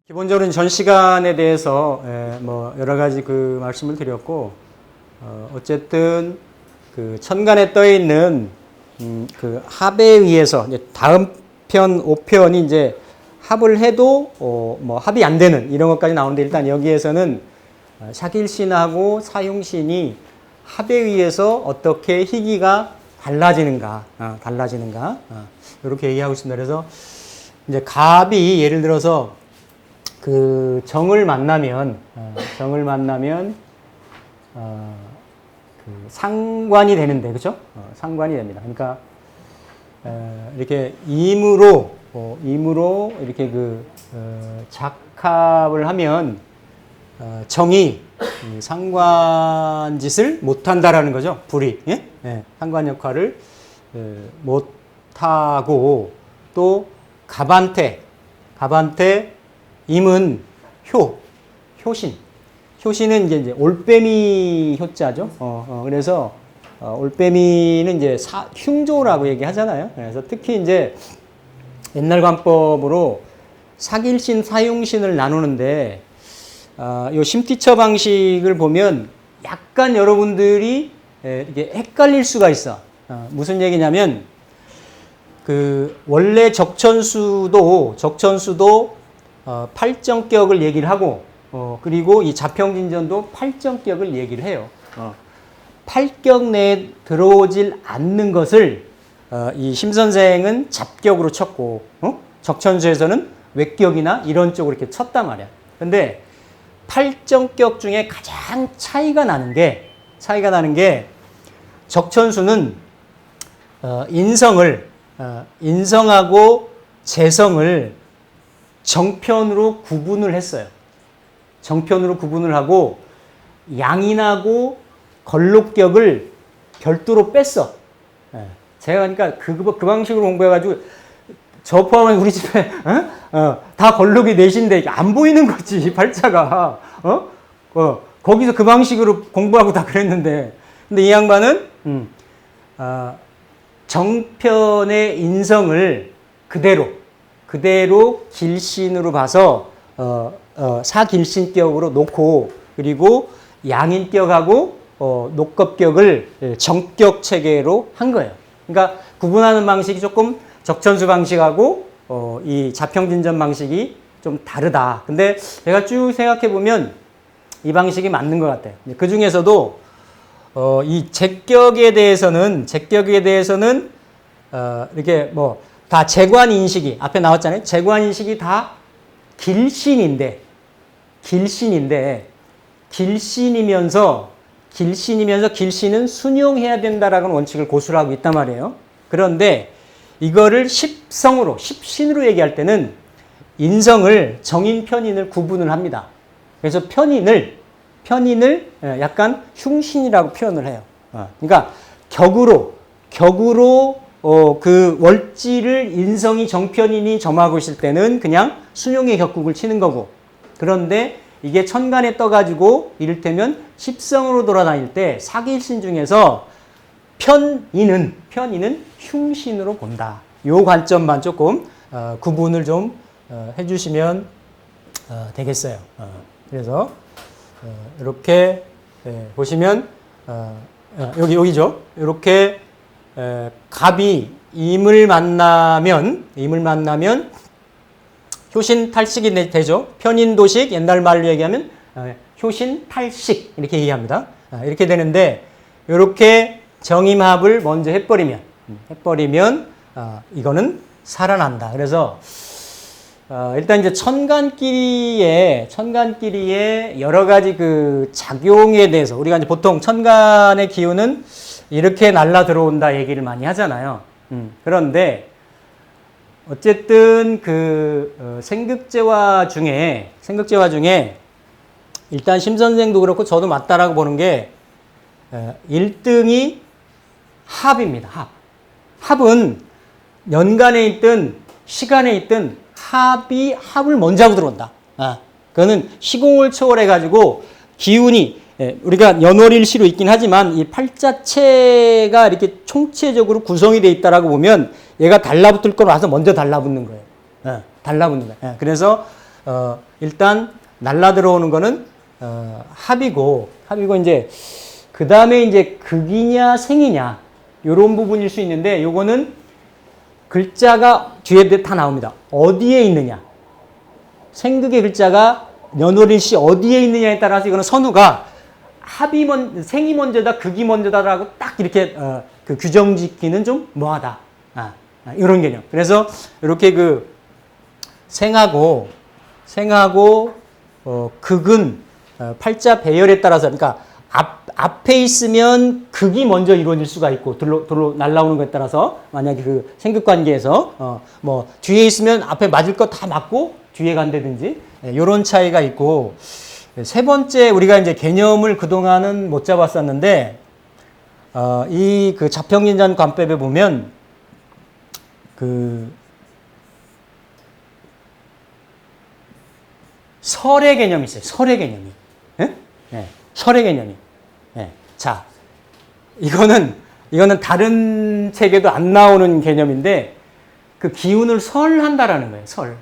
기본적으로 전 시간에 대해서 뭐 여러 가지 그 말씀을 드렸고, 어쨌든 그 천간에 떠 있는 그 합에 의해서 이제 다음 편 5편이 이제 합을 해도 뭐 합이 안 되는 이런 것까지 나오는데, 일단 여기에서는 샤길신하고 사흉신이 합에 의해서 어떻게 희기가 달라지는가 이렇게 얘기하고 있습니다. 그래서 이제 갑이 예를 들어서 그 정을 만나면 그 상관이 되는데, 그죠? 상관이 됩니다. 그러니까 이렇게 임으로 이렇게 그 작합을 하면 정이 상관짓을 못한다라는 거죠. 불이. 예? 예, 상관 역할을 못하고, 또 갑한테 임은 효신은 이제 올빼미 효자죠. 그래서 올빼미는 이제 흉조라고 얘기하잖아요. 그래서 특히 이제 옛날 관법으로 사길신, 사흉신을 나누는데, 요 심티처 방식을 보면 약간 여러분들이 이게 헷갈릴 수가 있어. 무슨 얘기냐면, 그 원래 적천수도 8정격을 얘기를 하고, 그리고 이 자평진전도 8정격을 얘기를 해요. 8격 내에 들어오질 않는 것을 이 심선생은 잡격으로 쳤고, 적천수에서는 외격이나 이런 쪽으로 이렇게 쳤단 말이야. 근데 8정격 중에 가장 차이가 나는 게 적천수는 인성하고 재성을 정편으로 구분을 했어요. 정편으로 구분을 하고 양인하고 걸록격을 별도로 뺐어. 제가 그러니까 그 방식으로 공부해가지고 저 포함한 우리 집에 다 걸록이 넷인데 안 보이는 거지, 팔자가. 거기서 그 방식으로 공부하고 다 그랬는데, 근데 이 양반은 정편의 인성을 그대로 길신으로 봐서 사길신격으로 놓고, 그리고 양인격하고 녹겁격을 정격 체계로 한 거예요. 그러니까 구분하는 방식이 조금 적천수 방식하고 이 자평진전 방식이 좀 다르다. 근데 제가 쭉 생각해 보면 이 방식이 맞는 것 같아요. 그 중에서도 이 제격에 대해서는 이렇게 뭐 다 재관 인식이 앞에 나왔잖아요. 재관 인식이 다 길신이면서 길신은 순용해야 된다라는 원칙을 고수를 하고 있단 말이에요. 그런데 이거를 십신으로 얘기할 때는 인성을 정인, 편인을 구분을 합니다. 그래서 편인을 약간 흉신이라고 표현을 해요. 그러니까 격으로 그 월지를 인성이 정편인이 점하고 있을 때는 그냥 순용의 격국을 치는 거고, 그런데 이게 천간에 떠가지고 이를테면 십성으로 돌아다닐 때 사기일신 중에서 편인은 흉신으로 본다. 요 관점만 조금 구분을 좀 해주시면 되겠어요. 그래서 이렇게 보시면 여기죠. 이렇게 갑이 임을 만나면 효신 탈식이 되죠. 편인도식, 옛날 말로 얘기하면 효신 탈식 이렇게 얘기합니다. 이렇게 되는데, 이렇게 정임합을 먼저 해버리면 이거는 살아난다. 그래서 일단 이제 천간끼리의 여러 가지 그 작용에 대해서, 우리가 이제 보통 천간의 기운은 이렇게 날라 들어온다 얘기를 많이 하잖아요. 그런데 어쨌든 그 생극제화 중에 일단 심 선생도 그렇고 저도 맞다라고 보는 게 1등이 합입니다. 합은 연간에 있든 시간에 있든 합을 먼저 하고 들어온다. 그거는 시공을 초월해 가지고 기운이 우리가 연월일시로 있긴 하지만 이 팔자체가 이렇게 총체적으로 구성이 돼 있다라고 보면 얘가 달라붙을 걸 와서 먼저 달라붙는 거예요. 달라붙는 거예요. 그래서 일단 날라 들어오는 거는 합이고 이제 그 다음에 이제 극이냐 생이냐 요런 부분일 수 있는데 요거는 글자가 뒤에 다 나옵니다. 어디에 있느냐. 생극의 글자가 연월일시 어디에 있느냐에 따라서 이거는 선우가 생이 먼저다, 극이 먼저다라고 딱 이렇게 그 규정 짓기는 좀 뭐하다. 이런 개념. 그래서 이렇게 그 생하고 극은 팔자 배열에 따라서 그러니까 앞에 있으면 극이 먼저 이루어질 수가 있고 들로 날라오는 것에 따라서 만약에 그 생극 관계에서 뭐 뒤에 있으면 앞에 맞을 거 다 맞고 뒤에 간다든지 이런 차이가 있고 세 번째 우리가 이제 개념을 그동안은 못 잡았었는데 이 그 자평진전 관법에 보면 그 설의 개념이 있어요. 설의 개념이. 설의 개념이. 자, 이거는 다른 책에도 안 나오는 개념인데 그 기운을 설한다라는 거예요. 설.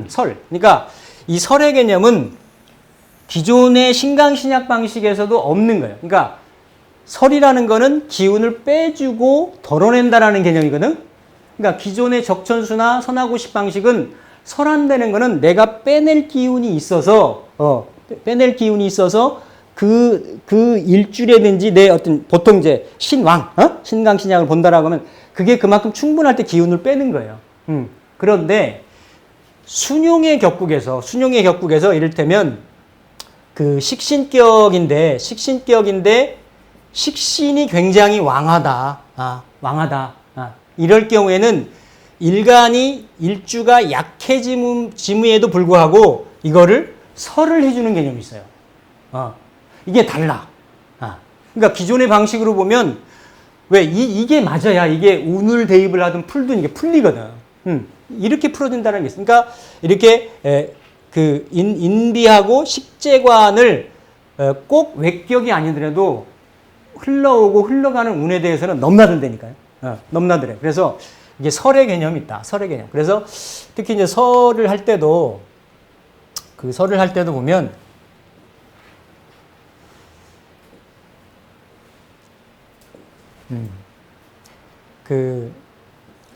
설. 그러니까 이 설의 개념은 기존의 신강신약 방식에서도 없는 거예요. 그러니까 설이라는 거는 기운을 빼주고 덜어낸다라는 개념이거든. 그러니까 기존의 적천수나 선하고식 방식은 설한다는 거는 내가 빼낼 기운이 있어서 그 일주라든지 내 어떤 보통 이제 신왕, 신강신약을 본다라고 하면 그게 그만큼 충분할 때 기운을 빼는 거예요. 그런데 순용의 격국에서 이를테면 그 식신격인데 식신이 굉장히 왕하다. 이럴 경우에는 일주가 약해짐에도 불구하고 이거를 설을 해주는 개념이 있어요. 이게 달라. 그러니까 기존의 방식으로 보면 왜 이게 맞아야 이게 운을 대입을 하든 풀든 이게 풀리거든. 이렇게 풀어진다는 게 있어요. 그러니까 이렇게 그 인비하고 식재관을 꼭 외격이 아니더라도 흘러오고 흘러가는 운에 대해서는 넘나든다니까요. 넘나들어요. 그래서 이게 설의 개념이 있다. 설의 개념. 그래서 특히 이제 설을 할 때도 보면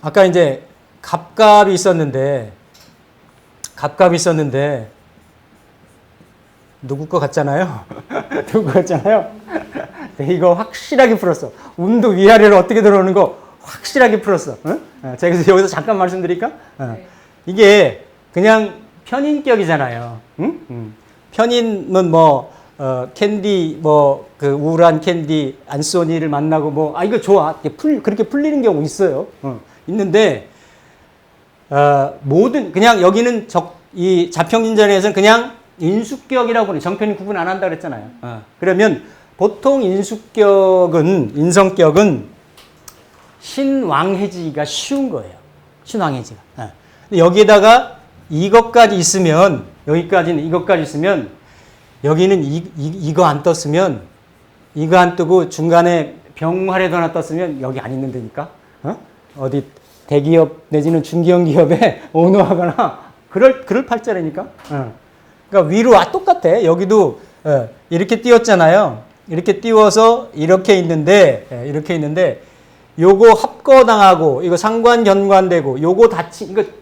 아까 이제 갑갑이 있었는데 누구 거 같잖아요. 이거 확실하게 풀었어. 운도 위아래로 어떻게 들어오는 거 확실하게 풀었어. 제가 여기서 잠깐 말씀드릴까? 이게 그냥 편인격이잖아요. 편인은 뭐 캔디 그 우울한 캔디 안소니를 만나고 이거 좋아. 그렇게 풀리는 경우 있어요. 있는데 그냥 여기는 이 자평진전에서는 그냥 인수격이라고 그래. 정편이 구분 안 한다 그랬잖아요. 그러면 보통 인성격은 신왕해지기가 쉬운 거예요. 신왕해지가. 근데 여기에다가 이것까지 있으면 여기는 이거 안 떴으면 이거 안 뜨고 중간에 병활에도 하나 떴으면 여기 안 있는다니까. 어디 대기업 내지는 중견 기업에 오너하거나 그럴 팔자라니까. 그러니까 위로 똑같아. 여기도 이렇게 띄웠잖아요. 이렇게 띄워서 이렇게 있는데 요거 합거당하고 이거 상관견관되고 이거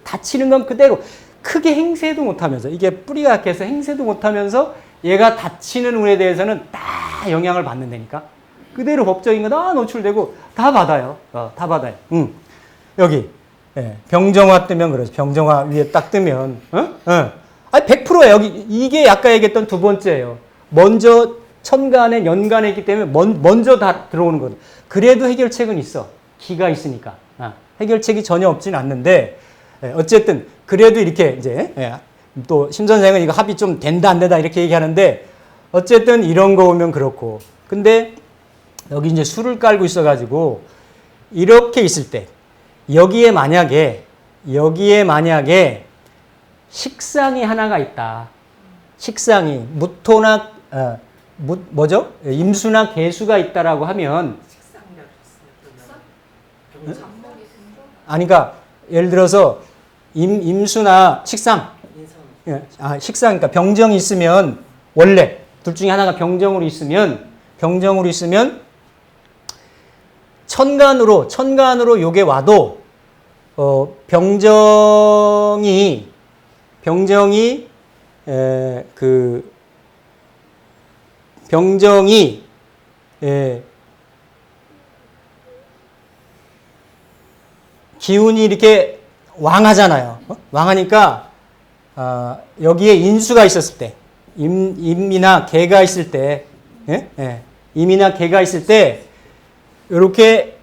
다치는 건 그대로 크게 행세도 못하면서 이게 뿌리가 약해서 행세도 못하면서 얘가 다치는 운에 대해서는 다 영향을 받는다니까. 그대로 법적인 거 다 노출되고 다 받아요. 다 받아요. 여기 병정화 뜨면 그러죠. 병정화 위에 딱 뜨면 100%예요. 여기 이게 아까 얘기했던 두 번째예요. 먼저 천간에 연간에 있기 때문에 먼저 다 들어오는 거든. 그래도 해결책은 있어. 기가 있으니까. 해결책이 전혀 없지는 않는데 어쨌든 그래도 이렇게 이제 또 심 선생은 이거 합이 좀 된다 안 된다 이렇게 얘기하는데 어쨌든 이런 거 오면 그렇고. 근데 여기 이제 수를 깔고 있어가지고 이렇게 있을 때 여기에 만약에 식상이 하나가 있다. 식상이 무토나 뭐죠? 임수나 개수가 있다라고 하면 아니 그러니까 예를 들어서 임수나 식상 식상 그러니까 병정이 있으면 원래 둘 중에 하나가 병정으로 있으면 천간으로 요게 와도 병정이 기운이 이렇게 왕하잖아요. 왕하니까 여기에 인수가 있었을 때, 임이나 개가 있을 때, 임이나 개가 있을 때 이렇게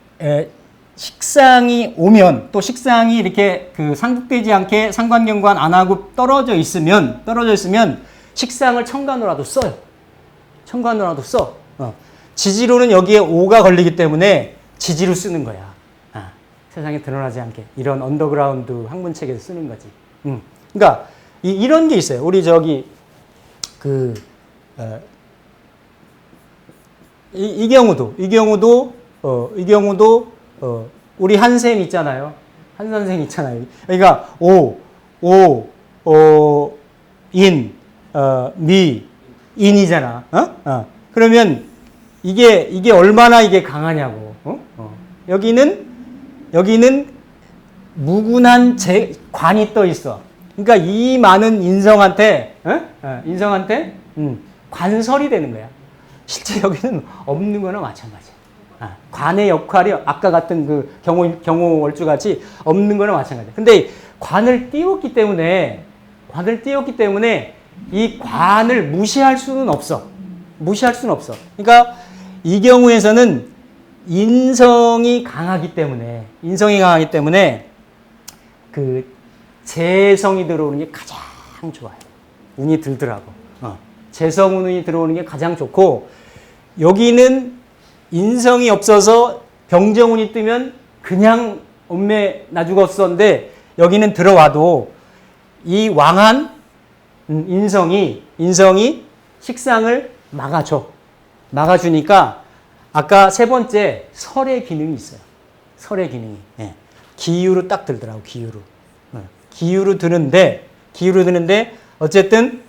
식상이 오면 또 식상이 이렇게 그 상극되지 않게 상관경관 안 하고 떨어져 있으면 식상을 천간으로라도 써요. 천간으로라도 써. 지지로는 여기에 오가 걸리기 때문에 지지로 쓰는 거야. 세상에 드러나지 않게 이런 언더그라운드 학문책에서 쓰는 거지. 그러니까 이런 게 있어요. 우리 저기 이 경우도 우리 한 쌤 있잖아요. 한 선생 있잖아요. 그러니까 미 인이잖아. 그러면 이게 얼마나 이게 강하냐고. 여기는 무군한 관이 떠 있어. 그러니까 이 많은 인성한테 관설이 되는 거야. 실제 여기는 없는 거나 마찬가지야. 관의 역할이 아까 같은 그 경호월주 같이 없는 거나 마찬가지야. 근데 관을 띄웠기 때문에 이 관을 무시할 수는 없어. 그러니까 이 경우에서는 인성이 강하기 때문에 그 재성이 들어오는 게 가장 좋아요. 운이 들더라고. 재성운이 들어오는 게 가장 좋고, 여기는 인성이 없어서 병정운이 뜨면 그냥 엄매 나 죽었었는데, 여기는 들어와도 이 왕한 인성이 식상을 막아주니까 아까 세 번째 설의 기능이 있어요. 설의 기능이. 기유로 딱 들더라고. 기유로 드는데 어쨌든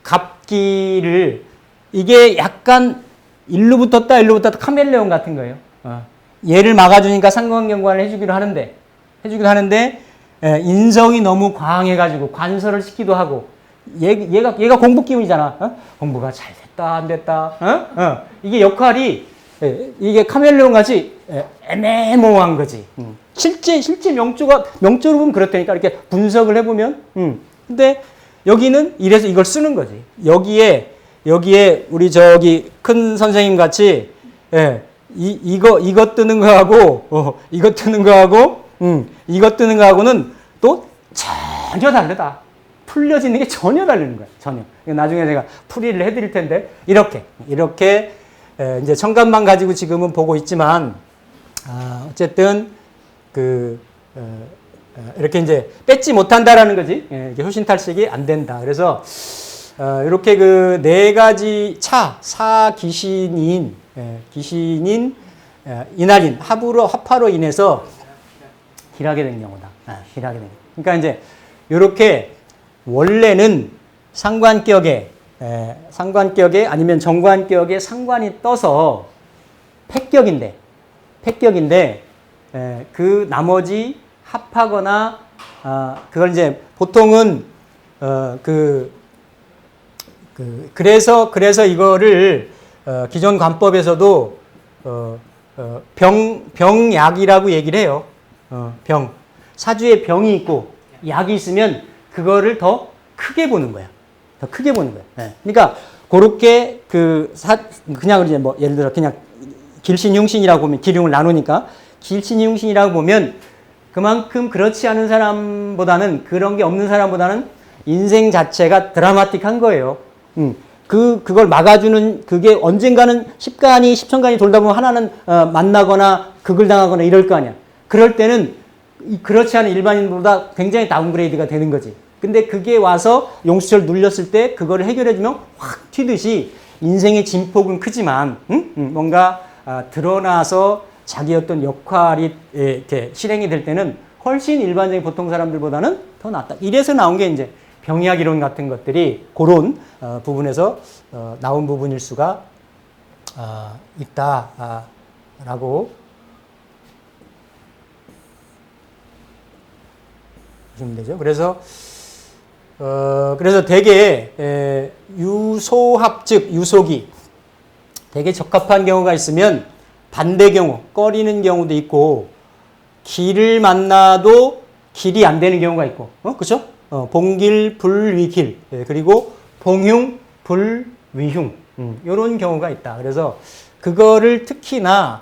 갑기를 이게 약간 일로 붙었다 카멜레온 같은 거예요. 얘를 막아주니까 상관경관을 해주기로 하는데 인성이 너무 과항해가지고 관설을 시키기도 하고 얘가 공부 기운이잖아. 공부가 잘 됐다 안 됐다. 이게 역할이 이게 카멜레온 같이 애매모호한 거지. 실제 명조로 보면 그렇다니까 이렇게 분석을 해보면. 근데 여기는 이래서 이걸 쓰는 거지. 여기에 우리 저기 큰 선생님 같이 이거 뜨는 거하고 이거 뜨는 거하고는 또 전혀 다르다. 풀려지는 게 전혀 다르는 거야. 전혀. 나중에 제가 풀이를 해드릴 텐데 이렇게 이제 천간만 가지고 지금은 보고 있지만 어쨌든 이렇게 이제 뺏지 못한다라는 거지. 효신탈식이 안 된다. 그래서 이렇게 그 네 가지 사기신인 인할인 합화로 인해서 길하게 된 경우다. 그러니까 이제 이렇게 원래는 상관격에 아니면 정관격에 상관이 떠서 폐격인데 그 나머지 합하거나 그걸 이제 보통은 그래서 이거를 기존 관법에서도 병약이라고 얘기를 해요. 사주에 병이 있고 약이 있으면 그거를 더 크게 보는 거야. 그러니까 그렇게 그냥 이제 뭐 예를 들어 그냥 길신흉신이라고 보면 기흉을 나누니까 길신흉신이라고 보면 그만큼 그렇지 않은 사람보다는 그런 게 없는 사람보다는 인생 자체가 드라마틱한 거예요. 그걸 막아주는 그게 언젠가는 10간이 10천간이 돌다 보면 하나는 만나거나 극을 당하거나 이럴 거 아니야. 그럴 때는 그렇지 않은 일반인보다 굉장히 다운그레이드가 되는 거지. 근데 그게 와서 용수철 눌렸을 때 그거를 해결해주면 확 튀듯이 인생의 진폭은 크지만 뭔가 드러나서 자기 어떤 역할이 이렇게 실행이 될 때는 훨씬 일반적인 보통 사람들보다는 더 낫다. 이래서 나온 게 이제 병리학 이론 같은 것들이 그런 부분에서 나온 부분일 수가 있다라고 보시면 되죠. 그래서 대개 유소합 즉 유속이 되게 적합한 경우가 있으면 반대 경우 꺼리는 경우도 있고 길을 만나도 길이 안 되는 경우가 있고 그렇죠? 봉길 불위길 그리고 봉흉 불위흉 이런 경우가 있다. 그래서 그거를 특히나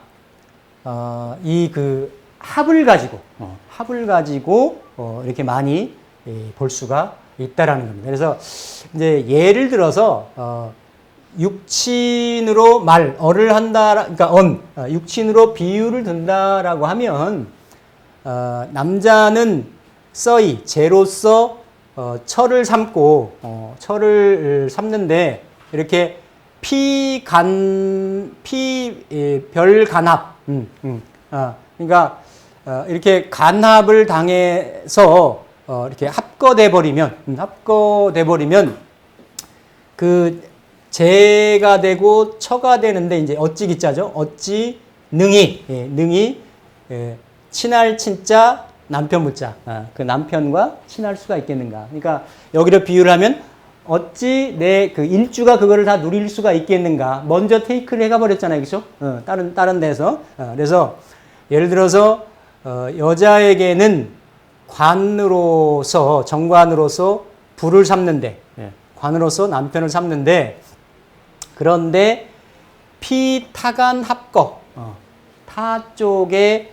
이 그 합을 가지고 이렇게 많이 볼 수가 있다라는 겁니다. 그래서 이제 예를 들어서 육친으로 어를 한다, 그러니까 육친으로 비유를 든다라고 하면 남자는 써이 재로서 철을 삶고 철을 삶는데 이렇게 별간합 그러니까 이렇게 간합을 당해서 이렇게 합거돼 버리면 그 재가 되고 처가 되는데 이제 어찌 기자죠. 어찌 능히 친할 친자 남편 무자 그 남편과 친할 수가 있겠는가. 그러니까 여기로 비유를 하면 어찌 내 그 일주가 그거를 다 누릴 수가 있겠는가. 먼저 테이크를 해가 버렸잖아요. 그렇죠? 다른 데서. 그래서 예를 들어서 여자에게는 정관으로서 부를 삼는데 관으로서 남편을 삼는데 그런데 피타간 합거 타 쪽에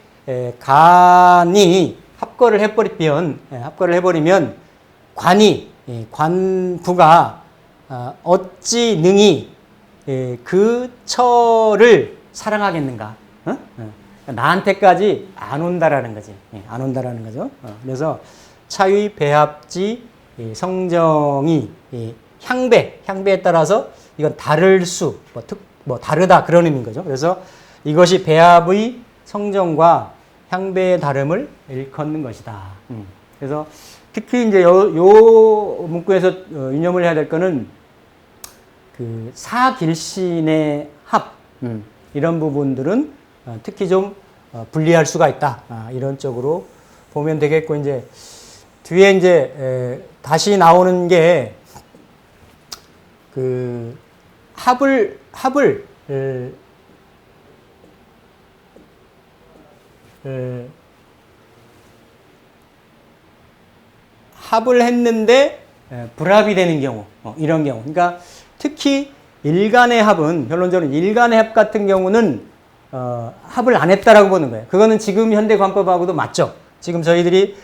간이 합거를 해버리면 관부가 어찌 능히 그 처를 사랑하겠는가? 나한테까지 안 온다라는 거지. 안 온다라는 거죠. 그래서 차위 배합지 성정이 향배에 따라서 이건 다를 수, 다르다 그런 의미인 거죠. 그래서 이것이 배합의 성정과 향배의 다름을 일컫는 것이다. 그래서 특히 이제 요 문구에서 유념을 해야 될 거는 그 사길신의 합 이런 부분들은 특히 좀 분리할 수가 있다. 이런 쪽으로 보면 되겠고 이제 뒤에 이제 다시 나오는 게 그 합을 했는데 불합이 되는 경우 이런 경우 그러니까 특히 일간의 합은 결론적으로 일간의 합 같은 경우는 합을 안 했다라고 보는 거예요. 그거는 지금 현대 관법하고도 맞죠. 지금 저희들이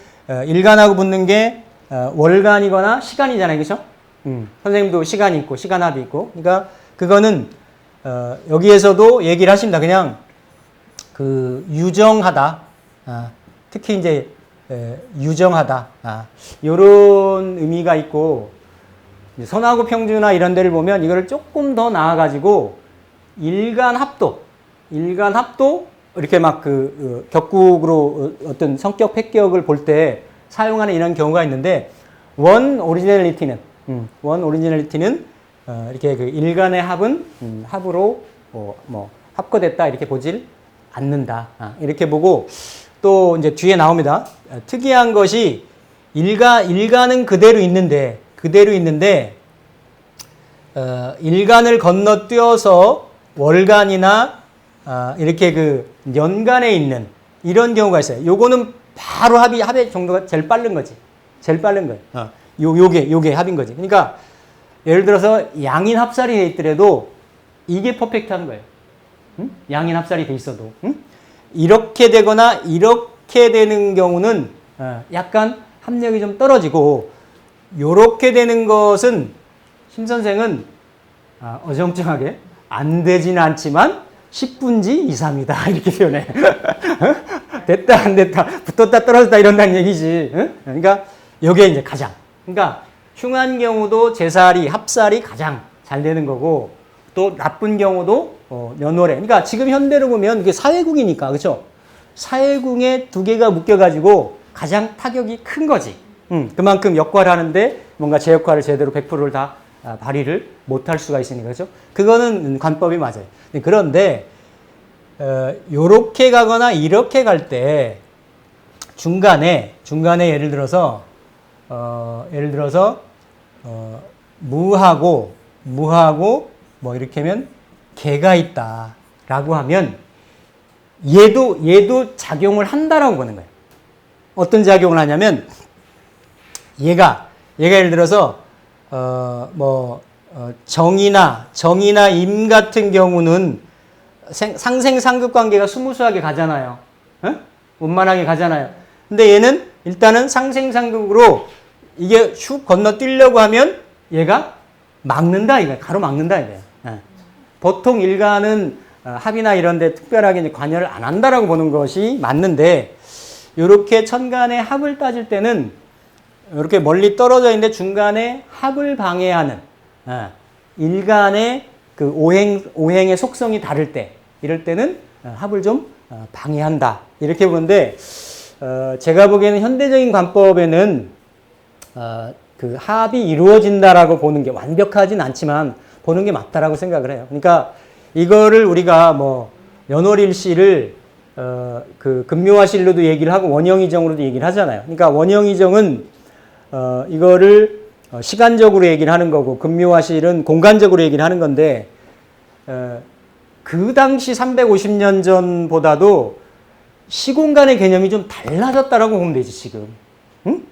일간하고 붙는 게 월간이거나 시간이잖아요. 그렇죠? 선생님도 시간이 있고 시간합이 있고 그러니까 그거는 여기에서도 얘기를 하십니다. 그냥 그 유정하다 특히 이제 유정하다 이런 의미가 있고 선하고 평주나 이런 데를 보면 이거를 조금 더 나아가지고 일간합도 이렇게 막 그 격국으로 어떤 성격 폐격을 볼 때 사용하는 이런 경우가 있는데 원 오리지널리티는 이렇게 그 일간의 합은 합으로 합거됐다 이렇게 보질 않는다 이렇게 보고 또 이제 뒤에 나옵니다. 특이한 것이 일간은 그대로 있는데 일간을 건너뛰어서 월간이나 이렇게 그 연간에 있는 이런 경우가 있어요. 요거는 바로 합의 정도가 제일 빠른 거지. 제일 빠른 거예요. 요게 합인 거지. 그러니까 예를 들어서 양인 합살이 돼 있더라도 이게 퍼펙트한 거예요. 양인 합살이 돼 있어도. 이렇게 되거나 이렇게 되는 경우는 약간 합력이 좀 떨어지고 요렇게 되는 것은 심 선생은 어정쩡하게 안 되지는 않지만 10분지 2, 3이다 이렇게 표현해. 됐다 안 됐다 붙었다 떨어졌다 이런다는 얘기지. 그러니까 요게 이제 가장 그러니까 흉한 경우도 제살이 합살이 가장 잘 되는 거고 또 나쁜 경우도 연월해. 그러니까 지금 현대로 보면 이게 사회궁이니까 그렇죠? 사회궁에 두 개가 묶여가지고 가장 타격이 큰 거지. 그만큼 역할하는데 뭔가 제 역할을 제대로 100%를 다 발휘를 못할 수가 있으니까 그렇죠? 그거는 관법이 맞아요. 그런데 요렇게 가거나 이렇게 갈 때 중간에 예를 들어서 무하고 뭐 이렇게 하면 개가 있다라고 하면 얘도 작용을 한다라고 보는 거예요. 어떤 작용을 하냐면 얘가 예를 들어서 정이나 임 같은 경우는 상생상급 관계가 스무스하게 가잖아요. 원만하게 가잖아요. 근데 얘는 일단은 상생상급으로 이게 슉 건너뛰려고 하면 얘가 막는다 이거예요. 가로막는다 이거예요. 보통 일가는 합이나 이런 데 특별하게 이제 관여를 안 한다라고 보는 것이 맞는데 이렇게 천간의 합을 따질 때는 이렇게 멀리 떨어져 있는데 중간에 합을 방해하는 일간의 그 오행의 속성이 다를 때 이럴 때는 합을 좀 방해한다 이렇게 보는데 제가 보기에는 현대적인 관법에는 그 합이 이루어진다라고 보는 게 완벽하진 않지만 보는 게 맞다라고 생각을 해요. 그러니까 이거를 우리가 뭐 연월일시를 그 금묘화실로도 얘기를 하고 원형이정으로도 얘기를 하잖아요. 그러니까 원형이정은 이거를 시간적으로 얘기를 하는 거고 금묘화실은 공간적으로 얘기를 하는 건데 그 당시 350년 전보다도 시공간의 개념이 좀 달라졌다라고 보면 되지 지금. 응?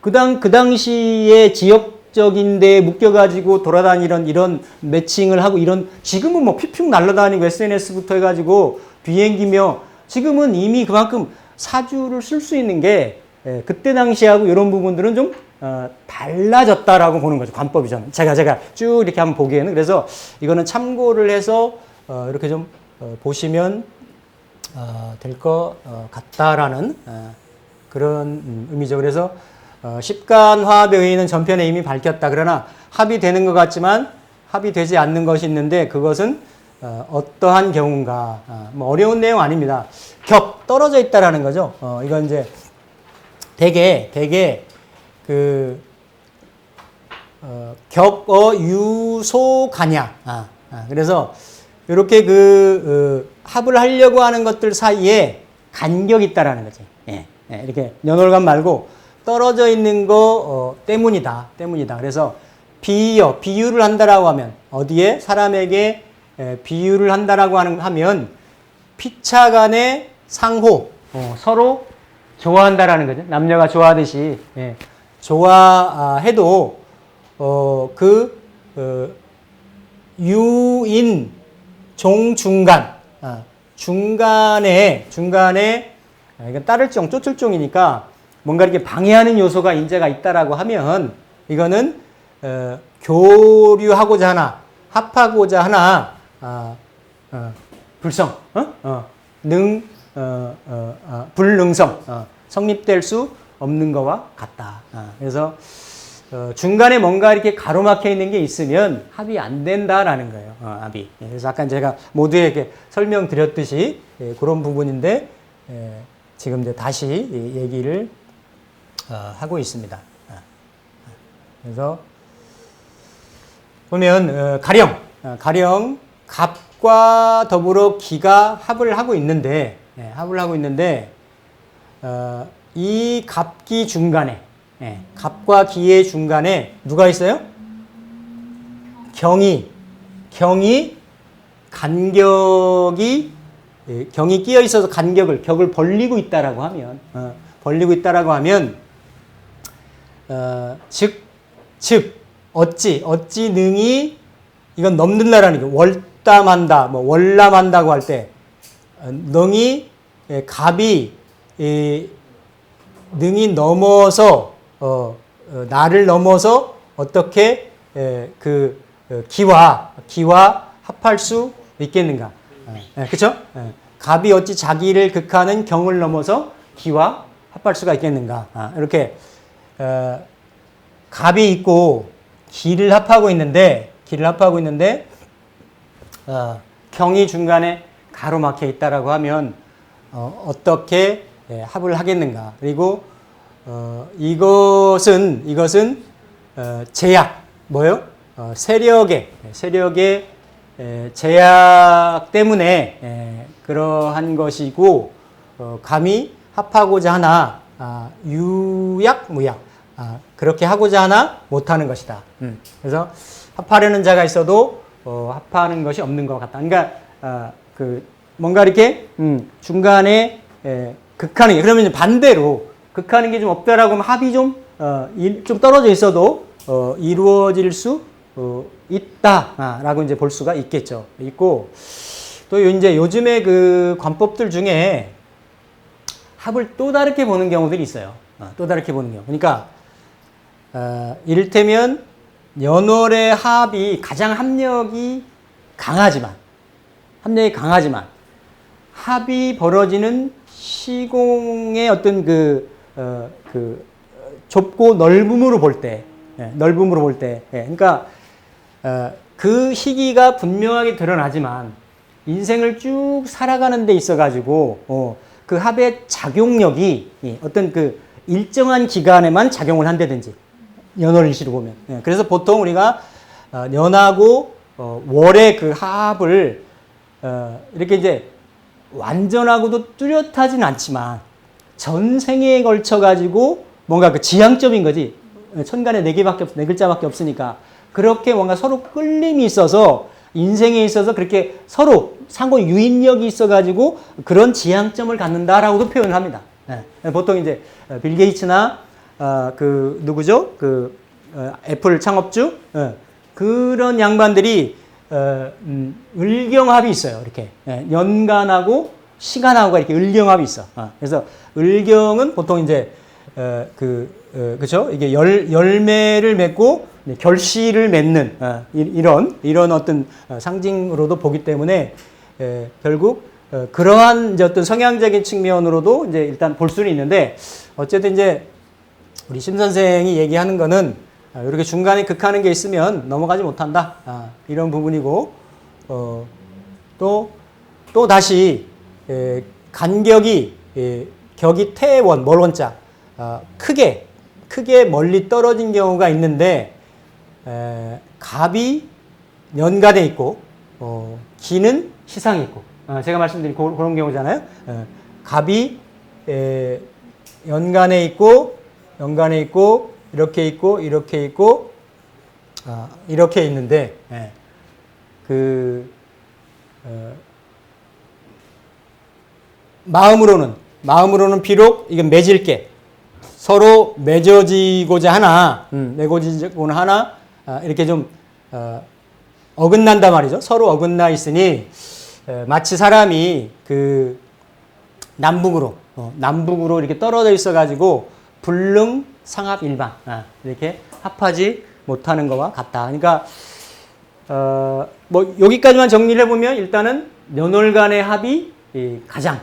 그 당시에 지역적인 데에 묶여가지고 돌아다니는 이런 매칭을 하고 이런 지금은 뭐 퓨퓨 날아다니고 SNS부터 해가지고 비행기며 지금은 이미 그만큼 사주를 쓸 수 있는 게 그때 당시하고 이런 부분들은 좀 달라졌다라고 보는 거죠. 관법이 저는. 제가 쭉 이렇게 한번 보기에는. 그래서 이거는 참고를 해서 이렇게 좀 보시면 될 것 같다라는 그런 의미죠. 그래서 십간화합의 의의는 전편에 이미 밝혔다. 그러나 합이 되는 것 같지만 합이 되지 않는 것이 있는데 그것은 어떠한 경우인가. 뭐 어려운 내용 아닙니다. 떨어져 있다라는 거죠. 이건 이제 되게 그 유소가냐. 그래서 이렇게 합을 하려고 하는 것들 사이에 간격이 있다라는 거지. 이렇게 연월간 말고 떨어져 있는 거 때문이다. 그래서 비유를 한다라고 하면 어디에 사람에게 비유를 한다라고 하면 피차 간의 상호 서로 좋아한다라는 거죠. 남녀가 좋아하듯이 좋아해도 유인 종중간 중간에 이건 따를 종 쫓을 종이니까 뭔가 이렇게 방해하는 요소가 인재가 있다라고 하면 이거는 교류하고자 하나 합하고자 하나 불성 불능성 성립될 수 없는 거와 같다. 그래서 중간에 뭔가 이렇게 가로막혀 있는 게 있으면 합이 안 된다라는 거예요. 합이. 그래서 아까 제가 모두에게 설명드렸듯이 그런 부분인데 지금 이제 다시 얘기를 하고 있습니다. 그래서 보면 가령 갑과 더불어 기가 합을 하고 있는데 이 갑기 중간에 갑과 기의 중간에 누가 있어요? 경이 끼어 있어서 격을 벌리고 있다라고 하면 즉 어찌 능이 이건 넘는다라는 게 월담한다 월남한다고 할 때 능이 갑이 능이 넘어서 나를 넘어서 어떻게 기와 합할 수 있겠는가? 그렇죠? 갑이 어찌 자기를 극하는 경을 넘어서 기와 합할 수가 있겠는가? 이렇게 갑이 있고 기를 합하고 있는데 길을 합하고 있는데 경이 중간에 가로막혀 있다라고 하면 어떻게 합을 하겠는가? 그리고 이것은 제약 뭐요? 세력의 제약 때문에 그러한 것이고 감히 합하고자 하나 유약 무약 그렇게 하고자 하나 못하는 것이다. 그래서 합하려는 자가 있어도 합하는 것이 없는 것 같다. 그러니까 뭔가 이렇게 중간에 극하는 게 그러면 반대로 극하는 게 좀 없다라고 하면 합이 좀 떨어져 있어도 이루어질 수 있다라고 이제 볼 수가 있겠죠. 있고 또 이제 요즘에 그 관법들 중에 합을 또 다르게 보는 경우들이 있어요. 또 다르게 보는 경우. 그러니까 이를테면 연월의 합이 가장 합력이 강하지만 합이 벌어지는 시공의 어떤 좁고 넓음으로 볼 때, 그러니까 그 시기가 분명하게 드러나지만 인생을 쭉 살아가는 데 있어가지고 그 합의 작용력이 어떤 그 일정한 기간에만 작용을 한다든지 연월일시로 보면 그래서 보통 우리가 년하고 월의 그 합을 이렇게 이제 완전하고도 뚜렷하진 않지만 전생에 걸쳐 가지고 뭔가 그 지향점인 거지. 천간에 네 글자밖에 없으니까 그렇게 뭔가 서로 끌림이 있어서 인생에 있어서 그렇게 서로 상호 유인력이 있어 가지고 그런 지향점을 갖는다라고도 표현을 합니다. 보통 이제 빌 게이츠나 누구죠? 애플 창업주 그런 양반들이 을경합이 있어요. 이렇게 연간하고 시간하고가 이렇게 을경합이 있어. 그래서 을경은 보통 이제 그죠? 이게 열매를 맺고 결실을 맺는 이런 어떤 상징으로도 보기 때문에 결국 그러한 이제 어떤 성향적인 측면으로도 이제 일단 볼 수는 있는데 어쨌든 이제 우리 심 선생이 얘기하는 거는 이렇게 중간에 극하는 게 있으면 넘어가지 못한다. 이런 부분이고 또 다시 간격이 격이 태원 멀원자 크게 멀리 떨어진 경우가 있는데 갑이 연간에 있고 기는 시상에 있고 제가 말씀드린 그런 경우잖아요. 갑이 연간에 있고 이렇게 있고 이렇게 있는데 마음으로는 비록 이건 맺을 게 서로 맺어지고자 하나 이렇게 좀 어긋난단 말이죠. 서로 어긋나 있으니 마치 사람이 그 남북으로 이렇게 떨어져 있어 가지고 불능 상합 일반 이렇게 합하지 못하는 것과 같다. 그러니까 뭐 여기까지만 정리를 해보면 일단은 연월간의 합이 가장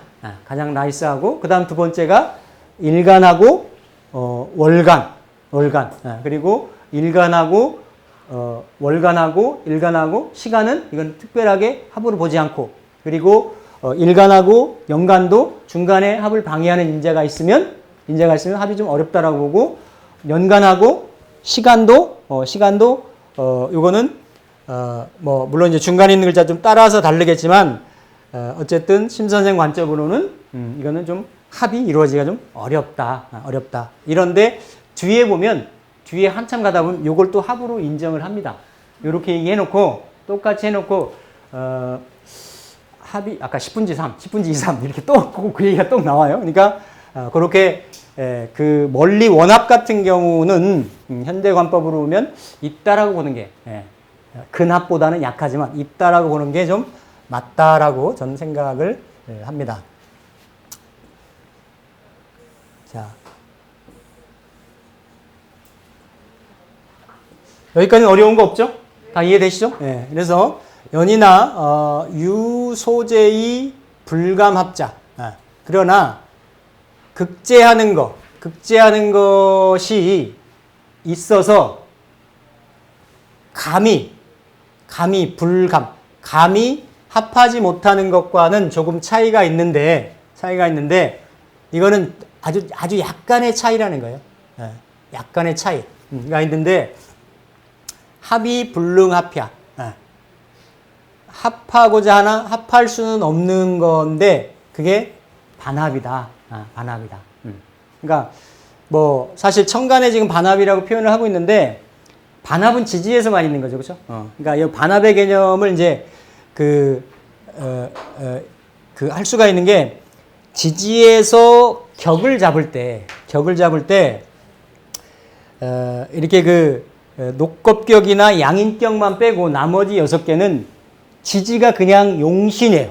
나이스하고 그다음 두 번째가 일간하고 월간 그리고 일간하고 월간하고 시간은 이건 특별하게 합으로 보지 않고 그리고 일간하고 연간도 중간에 합을 방해하는 인자가 있으면 합이 좀 어렵다라고 보고 연간하고 시간도 요거는 뭐 물론 이제 중간에 있는 글자 좀 따라서 다르겠지만 어쨌든 심 선생 관점으로는 이거는 좀 합이 이루어지기가 좀 어렵다. 이런데 뒤에 보면 뒤에 한참 가다 보면 요걸 또 합으로 인정을 합니다. 요렇게 얘기해놓고 똑같이 해놓고 합이 아까 10분지 3, 10분지 2, 3 이렇게 또 그 얘기가 또 나와요. 그러니까 그렇게 그 멀리 원합 같은 경우는 현대관법으로 보면 있다라고 보는 게 근합보다는 약하지만 있다라고 보는 게 좀 맞다라고 저는 생각을 합니다. 자, 여기까지는 어려운 거 없죠? 다 이해되시죠? 그래서 연이나 유소제의 불감합자. 그러나 극제하는 것이 있어서 감히 감이, 불감, 감이 합하지 못하는 것과는 조금 차이가 있는데, 이거는 아주 약간의 차이라는 거예요. 예, 약간의 차이가 있는데, 합이 불능합야. 예. 합하고자 하나 합할 수는 없는 건데, 그게 반합이다. 반합이다. 그러니까, 뭐, 사실 천간에 지금 반합이라고 표현을 하고 있는데, 반합은 지지에서만 있는 거죠. 그죠? 그러니까 이 반합의 개념을 이제 할 수가 있는 게 지지에서 격을 잡을 때 이렇게 녹겁격이나 양인격만 빼고 나머지 6개는 지지가 그냥 용신이에요.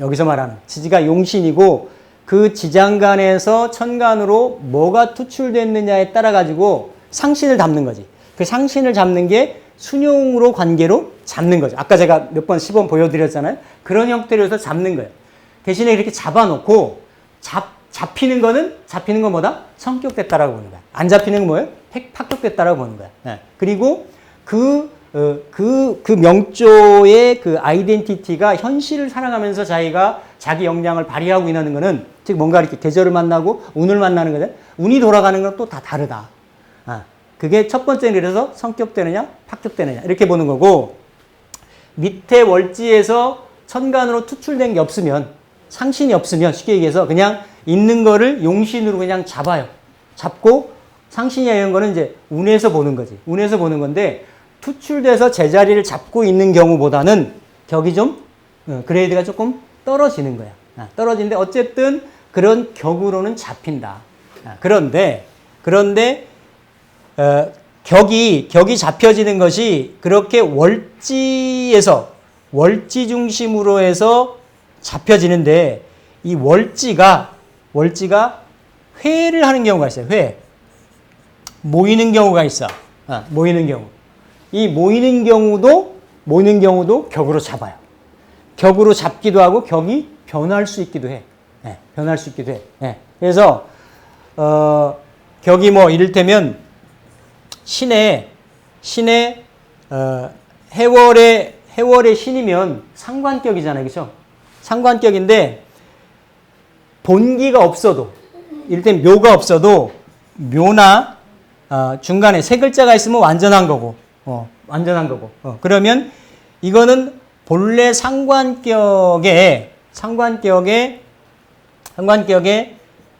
여기서 말하는 지지가 용신이고 그 지장간에서 천간으로 뭐가 투출됐느냐에 따라 가지고 상신을 잡는 거지. 그 상신을 잡는 게 순용으로 관계로 잡는 거죠. 아까 제가 몇 번 시범 보여드렸잖아요. 그런 형태로 해서 잡는 거예요. 대신에 이렇게 잡아놓고 잡히는 건 뭐다? 성격됐다라고 보는 거야. 안 잡히는 건 뭐예요? 파격됐다라고 보는 거야. 네. 그리고 그 명조의 그 아이덴티티가 현실을 살아가면서 자기 역량을 발휘하고 있는 거는 즉 뭔가 이렇게 계절을 만나고 운을 만나는 거잖아요. 운이 돌아가는 건 또 다 다르다. 그게 첫 번째는 그래서 성격되느냐, 파격되느냐 이렇게 보는 거고 밑에 월지에서 천간으로 투출된 게 없으면 상신이 없으면 쉽게 얘기해서 그냥 있는 거를 용신으로 그냥 잡아요. 잡고 상신이나 이런 거는 이제 운에서 보는 거지. 운에서 보는 건데 투출돼서 제자리를 잡고 있는 경우보다는 격이 좀 그레이드가 조금 떨어지는 거야. 떨어지는데 어쨌든 그런 격으로는 잡힌다. 그런데 격이 잡혀지는 것이 그렇게 월지 중심으로 해서 잡혀지는데 이 월지가 회를 하는 경우가 있어요. 모이는 경우가 있어. 모이는 경우. 이 모이는 경우도 격으로 잡아요. 격으로 잡기도 하고 격이 변할 수 있기도 해. 변할 수 있기도 해. 그래서 격이 뭐 이를테면 신의 해월의 신이면 상관격이잖아요. 그렇죠? 상관격인데 본기가 없어도 이를테면 묘가 없어도 묘나 중간에 세 글자가 있으면 완전한 거고. 그러면 이거는 본래 상관격에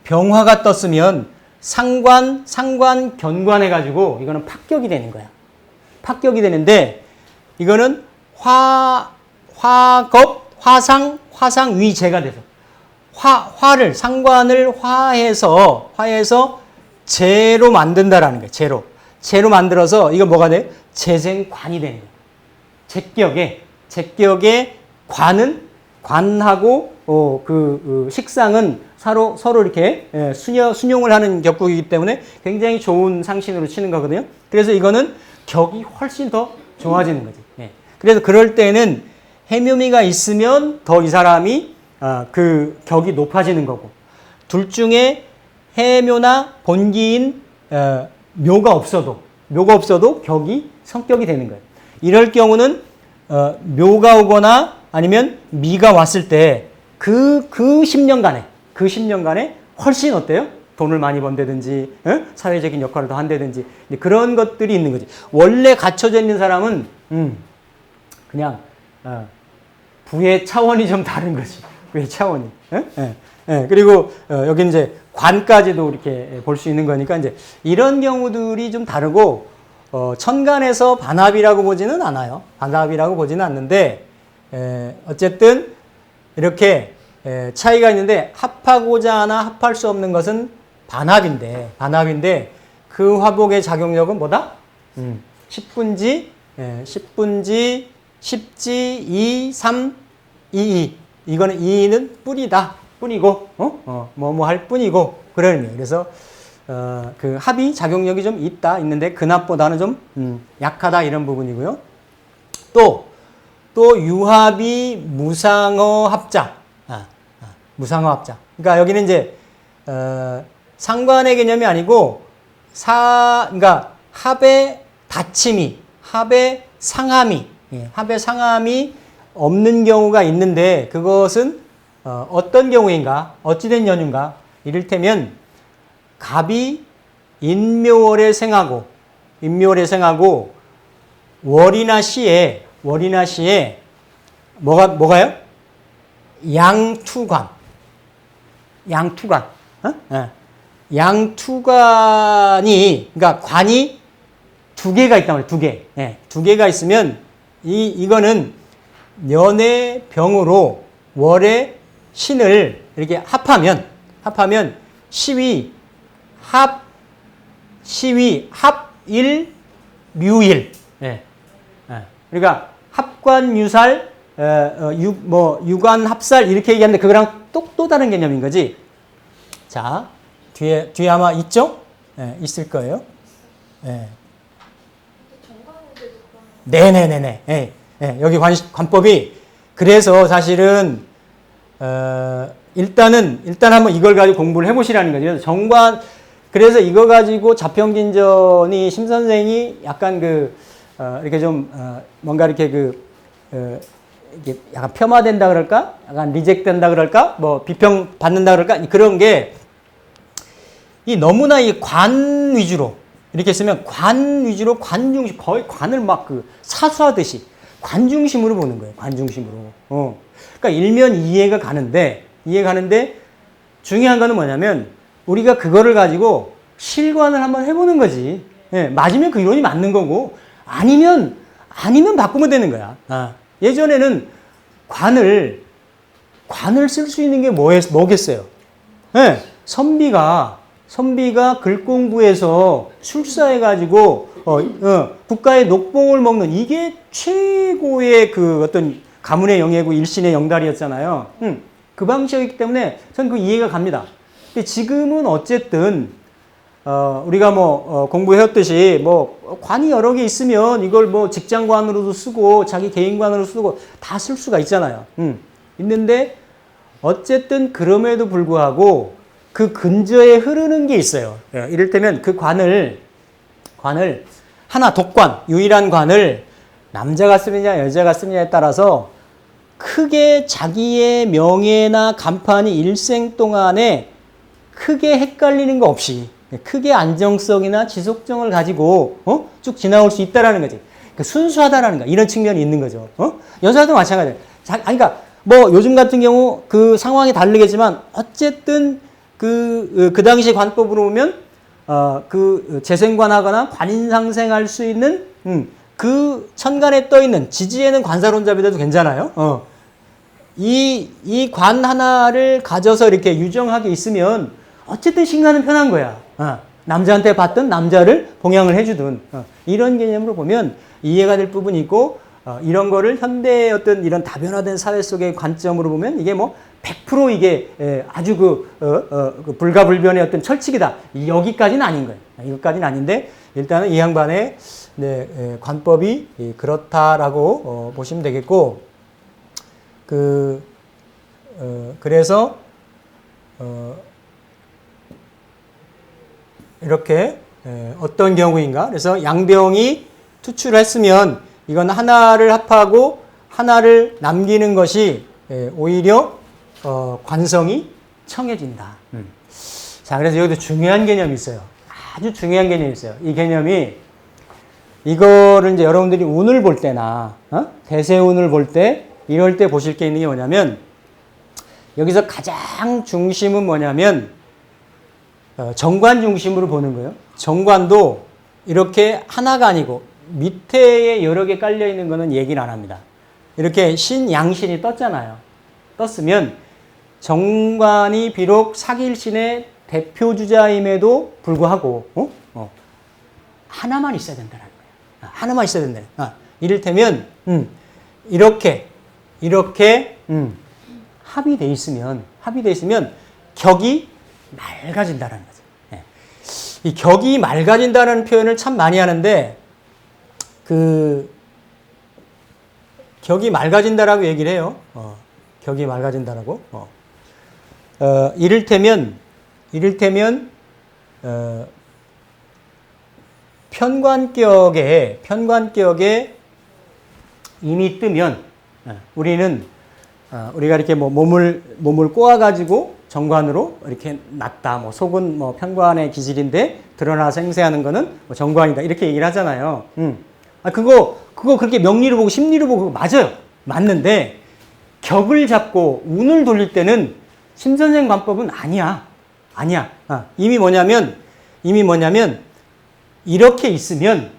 병화가 떴으면 상관 견관해가지고 이거는 파격이 되는 거야. 파격이 되는데 이거는 화상 위재가 돼서 상관을 화해서 재로 만든다라는 거예요. 재로 만들어서 이거 뭐가 돼요? 재생관이 되는 거예요. 제격의 관하고 식상은 서로 이렇게 순용을 하는 격국이기 때문에 굉장히 좋은 상신으로 치는 거거든요. 그래서 이거는 격이 훨씬 더 좋아지는 거지. 그래서 그럴 때는 해묘미가 있으면 더 이 사람이 그 격이 높아지는 거고 둘 중에 해묘나 본기인 묘가 없어도 격이 성격이 되는 거예요. 이럴 경우는 묘가 오거나 아니면 미가 왔을 때 그 10년간에 훨씬 어때요? 돈을 많이 번다든지 사회적인 역할을 더 한다든지 그런 것들이 있는 거지. 원래 갖춰져 있는 사람은 그냥 부의 차원이 좀 다른 거지. 부의 차원이. 그리고 여기 이제 관까지도 이렇게 볼 수 있는 거니까 이제 이런 경우들이 좀 다르고 천간에서 반합이라고 보지는 않아요. 반합이라고 보지는 않는데 어쨌든 이렇게 차이가 있는데 합하고자 하나 합할 수 없는 것은 반합인데 그 화복의 작용력은 뭐다? 10분지 10지 2, 3, 2. 이거는 2는 뿐이고 뭐 할 뿐이고 그런 의미예요. 그래서 그 합이 작용력이 좀 있는데 근합보다는 좀 약하다 이런 부분이고요. 또 유합이 무상어 합장. 무상어 합장. 그러니까 여기는 이제 상관의 개념이 아니고 그러니까 합의 닫힘이, 합의 상함이 합의 상함이 없는 경우가 있는데 그것은 어떤 경우인가? 어찌된 연유인가? 이를테면 갑이 인묘월에 생하고 월이나 시에 뭐가요? 양투관. 양투관이 그러니까 관이 두 개가 있단 말이에요. 두 개. 두 개가 있으면 이거는 년의 병으로 월의 신을 이렇게 합하면 시위 합일 묘일. 그러니까 합관유살 유관 합살 이렇게 얘기하는데 그거랑 또 다른 개념인 거지. 자, 뒤에 아마 있죠? 있을 거예요. 네네네네. 여기 관법이 그래서 사실은 일단 한번 이걸 가지고 공부를 해보시라는 거죠. 정관 그래서 이거 가지고 자평진전이 심 선생이 약간 이렇게 좀 뭔가 이렇게 이게 약간 폄하된다 그럴까? 약간 리젝된다 그럴까? 뭐 비평 받는다 그럴까? 그런 게 이 너무나 이 관 위주로 이렇게 쓰면 관 위주로 관 중심 거의 관을 막 사수하듯이 관 중심으로 보는 거예요. 관 중심으로. 그러니까 일면 이해가 가는데 중요한 거는 뭐냐면 우리가 그거를 가지고 실관을 한번 해보는 거지. 맞으면 그 이론이 맞는 거고 아니면 바꾸면 되는 거야. 예전에는 관을 쓸 수 있는 게 뭐겠어요? 선비가 글공부에서 술사해가지고 국가의 녹봉을 먹는 이게 최고의 어떤 가문의 영예고 일신의 영달이었잖아요. 그 방식이기 때문에 저는 그 이해가 갑니다. 근데 지금은 어쨌든 우리가 공부해왔듯이 관이 여러 개 있으면 이걸 직장관으로도 쓰고 자기 개인관으로 쓰고 다 쓸 수가 있잖아요. 있는데 어쨌든 그럼에도 불구하고 그 근저에 흐르는 게 있어요. 이를테면 그 관을 하나 독관, 유일한 관을 남자가 쓰느냐 여자가 쓰느냐에 따라서 크게 자기의 명예나 간판이 일생 동안에 크게 헷갈리는 거 없이 크게 안정성이나 지속성을 가지고 쭉 지나올 수 있다라는 거지. 그러니까 순수하다라는 거 이런 측면이 있는 거죠. 여자도 마찬가지예요. 그러니까 요즘 같은 경우 그 상황이 다르겠지만 어쨌든 그 당시 관법으로 보면 재생관하거나 관인상생할 수 있는 그 천간에 떠 있는 지지에는 관사론잡이라도 괜찮아요. 이 관 하나를 가져서 이렇게 유정하게 있으면 어쨌든 신가는 편한 거야. 남자한테 받든 남자를 봉양을 해주든 이런 개념으로 보면 이해가 될 부분이 있고 이런 거를 현대의 어떤 이런 다변화된 사회 속의 관점으로 보면 이게 100% 이게 아주 불가불변의 어떤 철칙이다. 여기까지는 아닌 거예요. 이것까지는 아닌데 일단은 이 양반의 관법이 그렇다라고 보시면 되겠고 그래서 이렇게 어떤 경우인가? 그래서 양병이 투출했으면 이건 하나를 합하고 하나를 남기는 것이 오히려 관성이 청해진다. 자, 그래서 여기도 중요한 개념이 있어요. 아주 중요한 개념이 있어요. 이 개념이 이거를 이제 여러분들이 운을 볼 때나 대세운을 볼 때 이럴 때 보실 게 있는 게 뭐냐면 여기서 가장 중심은 뭐냐면 정관 중심으로 보는 거예요. 정관도 이렇게 하나가 아니고 밑에에 여러 개 깔려 있는 거는 얘기를 안 합니다. 이렇게 신양신이 떴잖아요. 떴으면 정관이 비록 사기일신의 대표주자임에도 불구하고 하나만 있어야 된다는 거예요. 하나만 있어야 된다. 이를테면 이렇게 합의돼 있으면 격이 맑아진다는 거죠. 이 격이 맑아진다는 표현을 참 많이 하는데 격이 맑아진다라고 얘기를 해요. 격이 맑아진다라고. 이를테면 편관격에 이미 뜨면 우리는 우리가 이렇게 뭐 몸을 꼬아가지고 정관으로 이렇게 놨다. 뭐 속은 뭐 편관의 기질인데 드러나서 행세하는 거는 뭐 정관이다. 이렇게 얘기를 하잖아요. 그거 그렇게 명리로 보고 심리로 보고 맞아요. 맞는데 격을 잡고 운을 돌릴 때는 심선생 관법은 아니야. 이미 뭐냐면 이렇게 있으면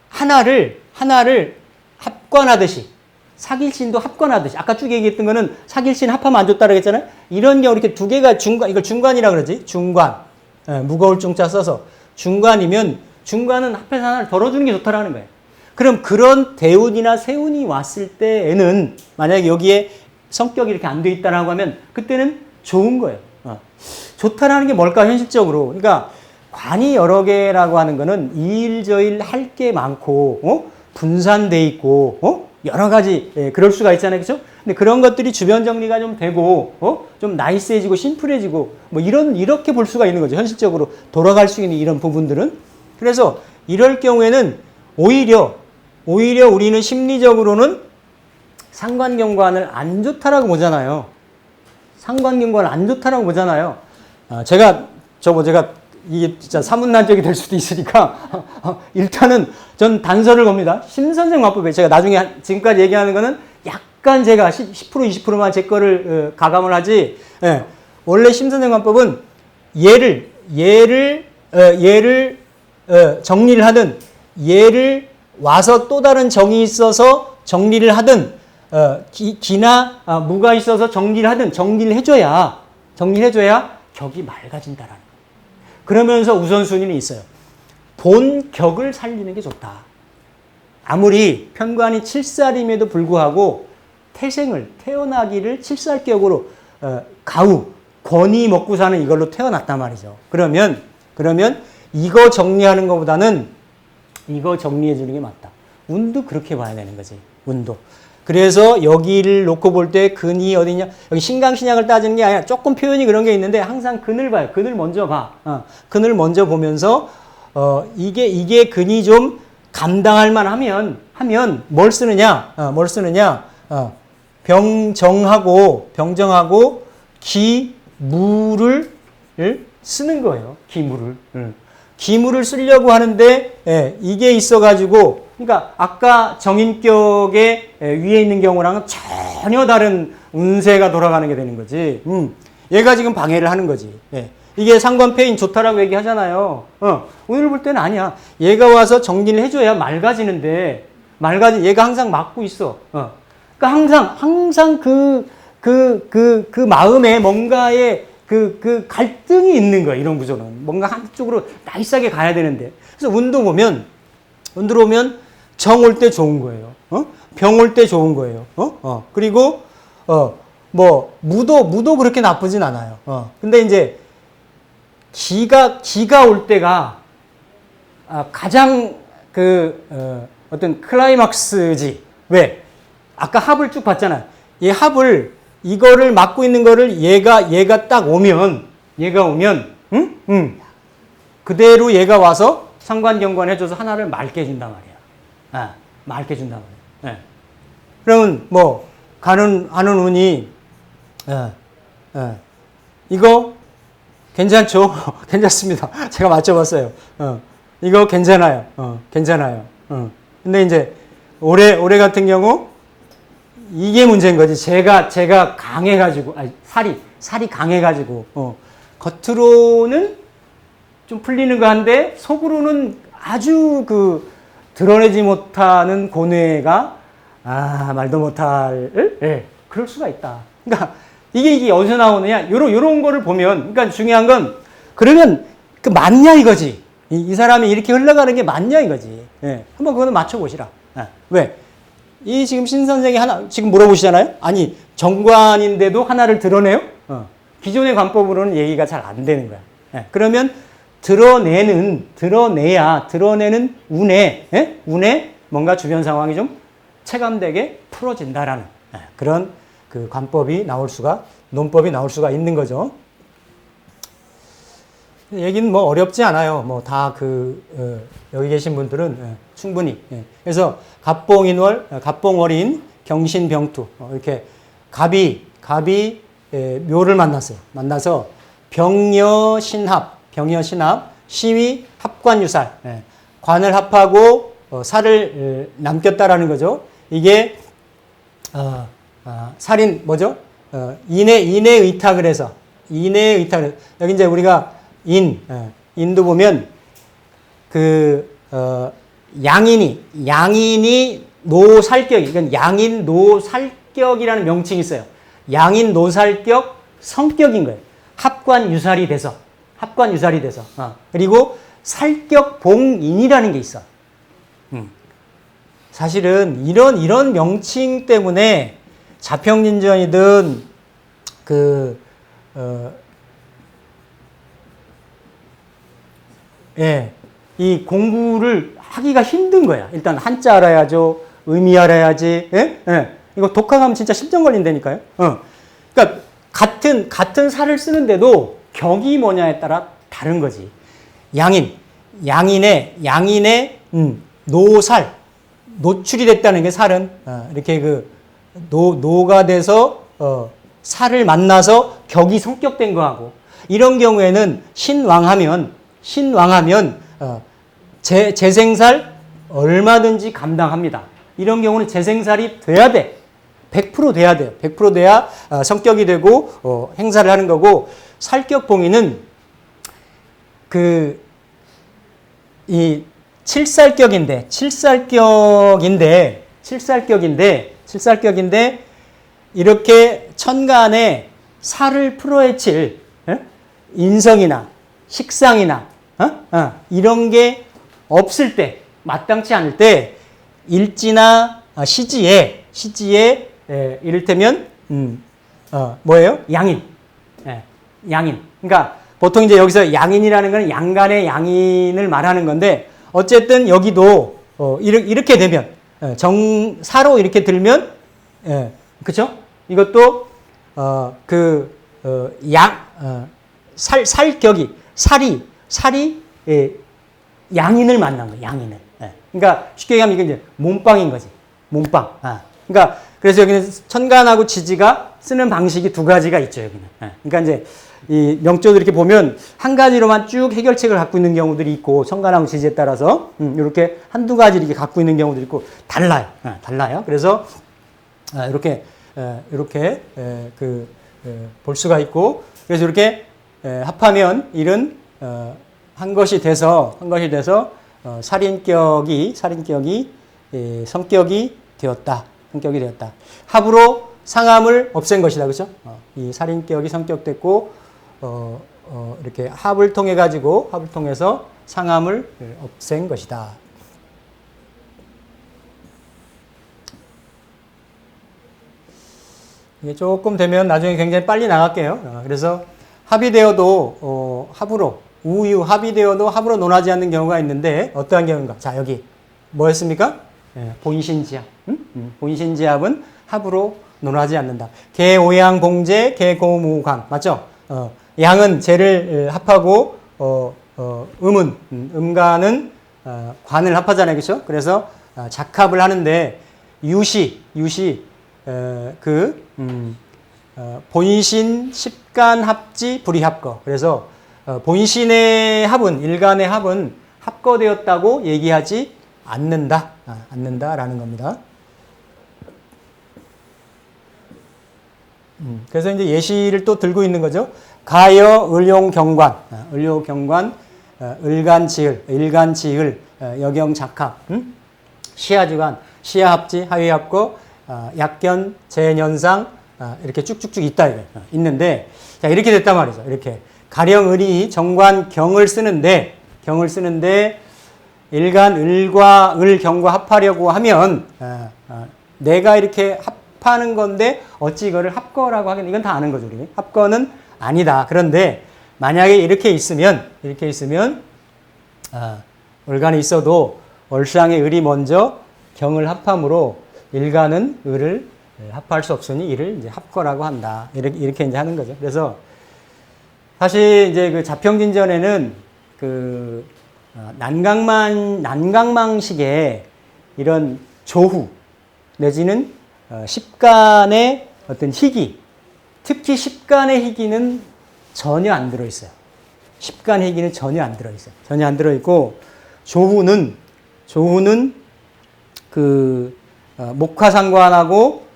하나를 합관하듯이 사길신도 합관하듯이 아까 쭉 얘기했던 거는 사길신 합하면 안 좋다고 했잖아요. 이런 경우 이렇게 두 개가 이걸 중관이라 그러지. 중관. 무거울 중자 써서 중관이면 중관은 합해서 하나를 덜어주는 게 좋다라는 거예요. 그럼 그런 대운이나 세운이 왔을 때에는 만약에 여기에 성격이 이렇게 안 돼 있다라고 하면 그때는 좋은 거예요. 좋다라는 게 뭘까 현실적으로. 그러니까 관이 여러 개라고 하는 거는 이일저일 할 게 많고 분산돼 있고 여러 가지 그럴 수가 있잖아요. 그렇죠? 근데 그런 것들이 주변 정리가 좀 되고 좀 나이스해지고 심플해지고 뭐 이렇게 볼 수가 있는 거죠. 현실적으로 돌아갈 수 있는 이런 부분들은. 그래서 이럴 경우에는 오히려 우리는 심리적으로는 상관경관을 안 좋다라고 보잖아요. 상관경관을 안 좋다라고 보잖아요. 제가 이게 진짜 사문난적이 될 수도 있으니까 일단은 전 단서를 겁니다. 심선생 관법에 제가 나중에 지금까지 얘기하는 거는 약간 제가 10% 20%만 제 거를 가감을 하지. 원래 심선생 관법은 얘를 정리를 하든 얘를 와서 또 다른 정이 있어서 정리를 하든 기나 무가 있어서 정리를 하든 정리를 해줘야 격이 맑아진다라는 거예요. 그러면서 우선순위는 있어요. 본 격을 살리는 게 좋다. 아무리 편관이 7살임에도 불구하고 태어나기를 7살격으로 권위 먹고 사는 이걸로 태어났단 말이죠. 그러면 이거 정리하는 것보다는 이거 정리해 주는 게 맞다. 운도 그렇게 봐야 되는 거지. 운도. 그래서 여기를 놓고 볼 때 근이 어디냐? 여기 신강신약을 따지는 게 아니라 조금 표현이 그런 게 있는데 항상 근을 봐요. 근을 먼저 봐. 근을 먼저 보면서 이게 근이 좀 감당할 만하면 뭘 쓰느냐? 병정하고 기무를 쓰는 거예요. 기무를 쓰려고 하는데 이게 있어가지고 그러니까 아까 정인격의 위에 있는 경우랑은 전혀 다른 운세가 돌아가는 게 되는 거지. 얘가 지금 방해를 하는 거지. 이게 상관패인 좋다라고 얘기하잖아요. 오늘 볼 때는 아니야. 얘가 와서 정리를 해줘야 맑아지는데 얘가 항상 막고 있어. 그러니까 항상 그 마음에 뭔가의 그 갈등이 있는 거야. 이런 구조는 뭔가 한쪽으로 나이스하게 가야 되는데. 그래서 운도 보면 정 올 때 좋은 거예요. 병 올 때 좋은 거예요. 그리고 뭐 무도 그렇게 나쁘진 않아요. 근데 이제 기가 올 때가 가장 어떤 클라이막스지. 왜? 아까 합을 쭉 봤잖아요. 이 합을 이거를 막고 있는 거를 얘가 딱 오면 그대로 얘가 와서 상관경관 해줘서 하나를 맑게 해준단 말이야. 맑게 해준단 말이야. 그러면 뭐 하는 운이 이거 괜찮죠? 괜찮습니다. 제가 맞춰봤어요. 이거 괜찮아요. 괜찮아요. 근데 이제 올해 같은 경우 이게 문제인 거지. 제가 강해가지고, 살이 강해가지고, 겉으로는 좀 풀리는 거 한데, 속으로는 아주 드러내지 못하는 고뇌가, 말도 못할, 그럴 수가 있다. 그러니까, 이게 어디서 나오느냐? 요런 거를 보면, 그러니까 중요한 건, 그러면, 맞냐 이거지. 이 사람이 이렇게 흘러가는 게 맞냐 이거지. 한번 그거는 맞춰보시라. 왜? 이 지금 신선생이 지금 물어보시잖아요? 아니, 정관인데도 하나를 드러내요? 기존의 관법으로는 얘기가 잘 안 되는 거야. 그러면 드러내는 운에 뭔가 주변 상황이 좀 체감되게 풀어진다라는 그런 관법이 논법이 나올 수가 있는 거죠. 얘기는 뭐 어렵지 않아요. 뭐 다 여기 계신 분들은 충분히. 예. 그래서 갑봉인월, 갑봉월인, 경신병투 이렇게 갑이 묘를 만났어요. 만나서 병여신합, 시위, 합관유살, 예. 관을 합하고 살을 남겼다라는 거죠. 이게 살인 뭐죠? 인해의탁을 해서 여기 이제 우리가 인도 보면 양인이 노살격이, 그러니까 양인 노살격이라는 명칭이 있어요. 양인 노살격 성격인 거예요. 합관유살이 돼서. 그리고 살격봉인이라는 게 있어. 사실은 이런 명칭 때문에 자평진전이든 이 공부를 하기가 힘든 거야. 일단 한자 알아야죠. 의미 알아야지. 이거 독학하면 진짜 10점 걸린다니까요. 그러니까 같은 살을 쓰는데도 격이 뭐냐에 따라 다른 거지. 양인의 노살, 노출이 됐다는 게 살은 이렇게 노가 돼서 살을 만나서 격이 성격된 거하고, 이런 경우에는 신왕하면 재생살 얼마든지 감당합니다. 이런 경우는 재생살이 돼야 돼. 100% 돼야 돼요. 100% 돼야 성격이 되고 행사를 하는 거고, 살격봉인은 이 칠살격인데 이렇게 천간에 살을 풀어헤칠 인성이나 식상이나 이런 게 없을 때, 마땅치 않을 때 일지나 시지에 이를테면 뭐예요? 양인. 그러니까 보통 이제 여기서 양인이라는 건 양간의 양인을 말하는 건데, 어쨌든 여기도 이렇게 되면 정사로 이렇게 들면 그렇죠? 이것도 살격이 살이 양인을 만난 거예요. 양인을. 그러니까 쉽게 얘기하면 이게 이제 몸빵인 거지. 몸빵. 그러니까 그래서 여기는 천간하고 지지가 쓰는 방식이 두 가지가 있죠, 여기는. 그러니까 이제 이 명조도 이렇게 보면 한 가지로만 쭉 해결책을 갖고 있는 경우들이 있고, 천간하고 지지에 따라서 이렇게 한두 가지 이렇게 갖고 있는 경우들이 있고, 달라요. 그래서 이렇게 볼 수가 있고, 그래서 이렇게 합하면 일은 한 것이 돼서 살인격이 성격이 되었다. 합으로 상함을 없앤 것이다. 그렇죠? 이 살인격이 성격됐고 이렇게 합을 통해서 상함을 없앤 것이다. 이게 조금 되면 나중에 굉장히 빨리 나갈게요. 그래서 합이 되어도 합으로 우유 합이 되어도 합으로 논하지 않는 경우가 있는데, 어떠한 경우인가? 자, 여기 뭐였습니까? 본신지합. 본신지합은 합으로 논하지 않는다. 개오양 공제, 개고무강. 맞죠? 양은 재를 합하고 음간은 관을 합하잖아요. 그렇죠? 그래서 작합을 하는데, 유시 본신 십간 합지 불이합거. 그래서 본신의 합은, 일간의 합은 합거되었다고 얘기하지 않는다라는 겁니다. 그래서 이제 예시를 또 들고 있는 거죠. 가여 을용경관, 일간지을, 여경작합, 시야주간, 시야합지, 하위합거, 약견, 재년상, 이렇게 쭉쭉쭉 있는데, 자, 이렇게 됐단 말이죠. 이렇게. 가령 을이 정관경을 쓰는데, 일간 을과 을경과 합하려고 하면, 내가 이렇게 합하는 건데, 어찌 이거를 합거라고 하겠냐. 이건 다 아는 거죠, 우리. 합거는 아니다. 그런데, 만약에 이렇게 있으면, 을간이 있어도, 월상의 을이 먼저 경을 합함으로, 일간은 을을 합할 수 없으니 이를 이제 합거라고 한다. 이렇게 이제 하는 거죠. 그래서 사실 이제 그 자평진전에는 난강망식의 이런 조후 내지는 십간의 어떤 희기, 특히 십간의 희기는 전혀 안 들어있어요. 십간 희기는 전혀 안 들어있어요. 전혀 안 들어있고 조후는 그 목화상관하고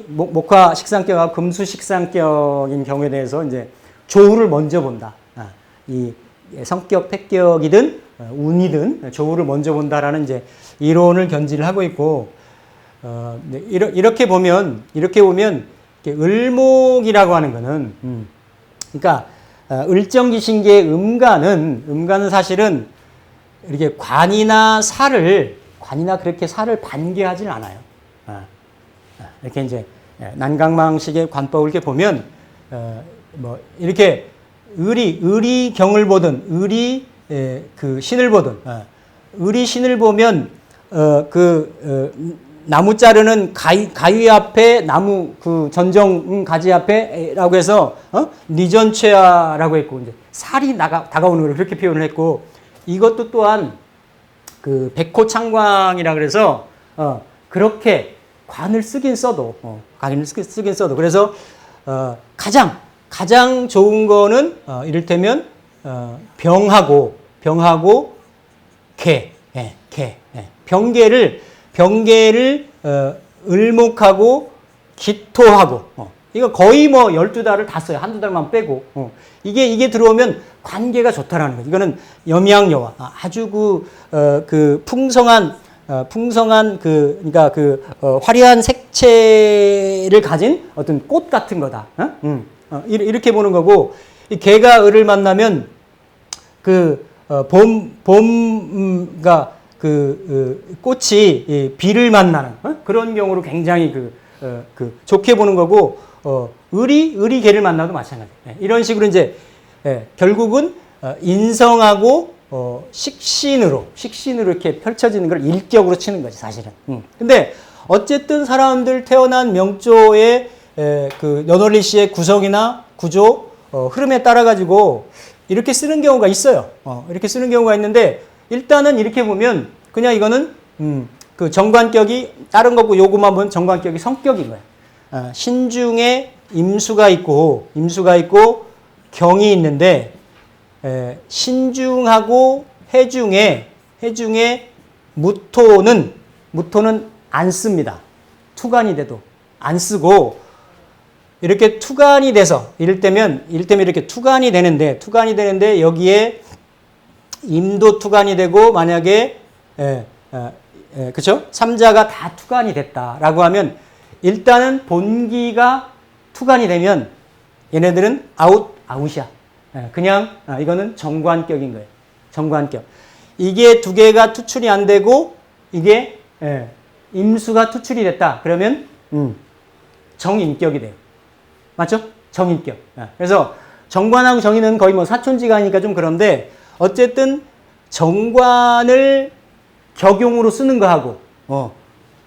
목화 식상격하고 금수 식상격인 경우에 대해서 이제 조후를 먼저 본다. 이 성격, 패격이든 운이든 조후를 먼저 본다라는 이제 이론을 견지를 하고 있고, 이렇게 보면 을목이라고 하는 거는, 그러니까 을정기신계의 음간은 사실은 이렇게 관이나 그렇게 살을 반개하지는 않아요. 이렇게 이제 난강망식의 관법을 이렇게 보면 이렇게 을이 경을 보든 을이 그 신을 보든 을이 신을 보면 나무 자르는 가위 앞에 나무 그 전정 가지 앞에라고 해서 니전최야라고 했고, 이제 살이 다가오는 걸 그렇게 표현을 했고, 이것도 또한 그 백호창광이라 그래서 그렇게 관을 쓰긴 써도 그래서 가장 좋은 거는 이를테면 병하고 개. 병계를 을목하고 기토하고 이거 거의 12달을 다 써요. 한두 달만 빼고. 이게 들어오면 관계가 좋다라는 거죠. 이거는 염양여화, 아주 그 풍성한 그러니까 화려한 색채를 가진 어떤 꽃 같은 거다. 이렇게 보는 거고, 이 개가 을을 만나면 그러니까 꽃이 비를 만나는 그런 경우로 굉장히 좋게 보는 거고, 을이 개를 만나도 마찬가지예요. 이런 식으로 이제 결국은 인성하고 식신으로 이렇게 펼쳐지는 걸 일격으로 치는 거지, 사실은. 근데 어쨌든 사람들 태어난 명조의 그 연월일시의 구성이나 구조, 흐름에 따라 가지고 이렇게 쓰는 경우가 있어요. 이렇게 쓰는 경우가 있는데, 일단은 이렇게 보면 그냥 이거는 그 정관격이 다른 거고, 요거만 보면 정관격이 성격인 거예요. 신중에 임수가 있고 경이 있는데, 신중하고 해중에 무토는 안 씁니다. 투간이 돼도 안 쓰고, 이렇게 투간이 돼서 이를테면 이렇게 투간이 되는데 여기에 임도 투간이 되고, 만약에 그렇죠? 삼자가 다 투간이 됐다라고 하면, 일단은 본기가 투간이 되면 얘네들은 아웃이야. 그냥 이거는 정관격인 거예요. 정관격. 이게 두 개가 투출이 안 되고 이게 임수가 투출이 됐다. 그러면 정인격이 돼요. 맞죠? 정인격. 그래서 정관하고 정인은 거의 사촌지간이니까 좀 그런데, 어쨌든 정관을 격용으로 쓰는 거하고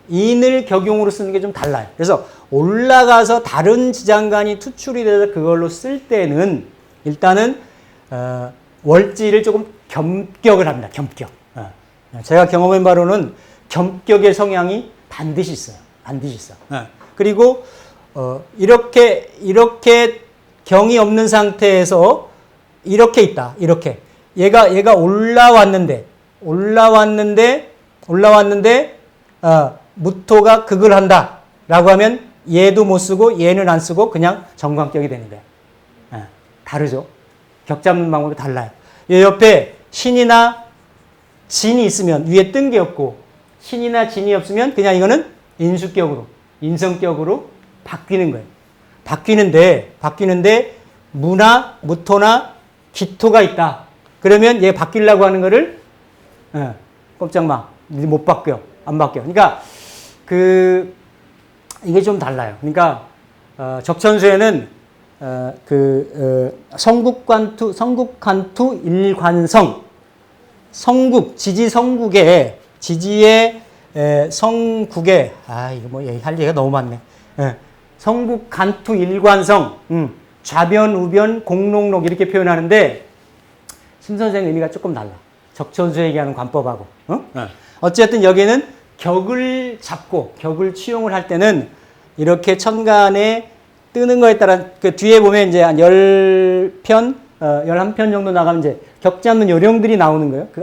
인을 격용으로 쓰는 게 좀 달라요. 그래서 올라가서 다른 지장간이 투출이 돼서 그걸로 쓸 때는 일단은 월지를 조금 겸격을 합니다. 겸격. 제가 경험한 바로는 겸격의 성향이 반드시 있어요. 그리고 이렇게 경이 없는 상태에서 이렇게 있다. 이렇게 얘가 올라왔는데 무토가 극을 한다라고 하면 얘도 못 쓰고 얘는 안 쓰고 그냥 정관격이 되는 거예요. 다르죠. 격 잡는 방법이 달라요. 이 옆에 신이나 진이 있으면 위에 뜬 게 없고, 신이나 진이 없으면 그냥 이거는 인성격으로 바뀌는 거예요. 바뀌는데 무나 무토나 기토가 있다. 그러면 얘 바뀌려고 하는 거를 꼼짝마, 못 바뀌어, 안 바뀌어. 그러니까 이게 좀 달라요. 그러니까 적천수에는 성국간투 일관성, 지지의 성국에, 이거 얘기할 얘기가 너무 많네. 성국간투 일관성, 좌변, 우변, 공록록 이렇게 표현하는데, 심 선생 의미가 조금 달라. 적천수 얘기하는 관법하고. 어쨌든 여기는 격을 잡고 격을 취용을 할 때는 이렇게 천간에 뜨는 거에 따라 그 뒤에 보면 이제 한 10편, 11편 정도 나가면 이제 격 잡는 요령들이 나오는 거예요. 그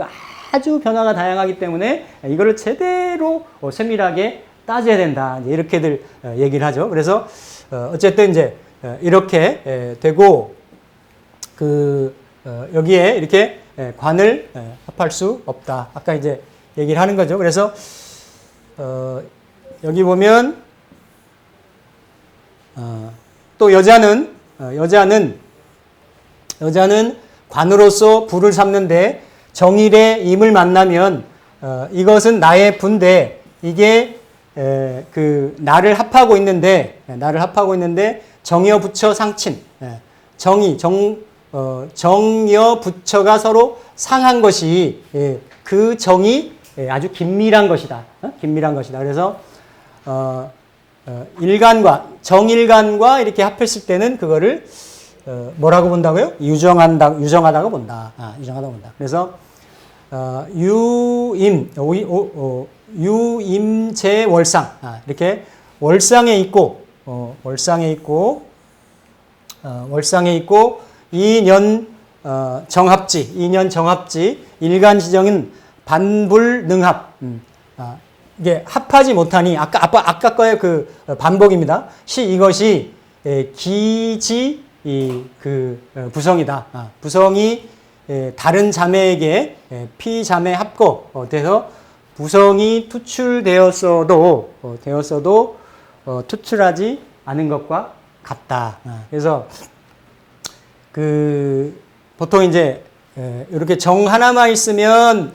아주 변화가 다양하기 때문에 이거를 제대로 세밀하게 따져야 된다. 이제 이렇게들 얘기를 하죠. 그래서 어쨌든 이제 이렇게 되고 여기에 이렇게 관을 합할 수 없다. 아까 이제 얘기를 하는 거죠. 그래서 여기 보면 또 여자는 관으로서 부를 삼는데 정일의 임을 만나면 이것은 나의 부인데 이게 나를 합하고 있는데 정여 부처 상친 정여 부처가 서로 상한 것이 그 정이 아주 긴밀한 것이다. 긴밀한 것이다. 그래서 정일간과 이렇게 합했을 때는 그거를 뭐라고 본다고요? 유정하다고 본다. 유정하다고 본다. 그래서 유임제월상 이렇게 월상에 있고 이년 정합지 일간지정은 반불능합. 이게 합하지 못하니 아까 거의 그 반복입니다. 이것이 기지 부성이다. 부성이 다른 자매에게 피자매 합거 돼서 부성이 투출되었어도 투출하지 않은 것과 같다. 그래서 보통 이제 이렇게 정 하나만 있으면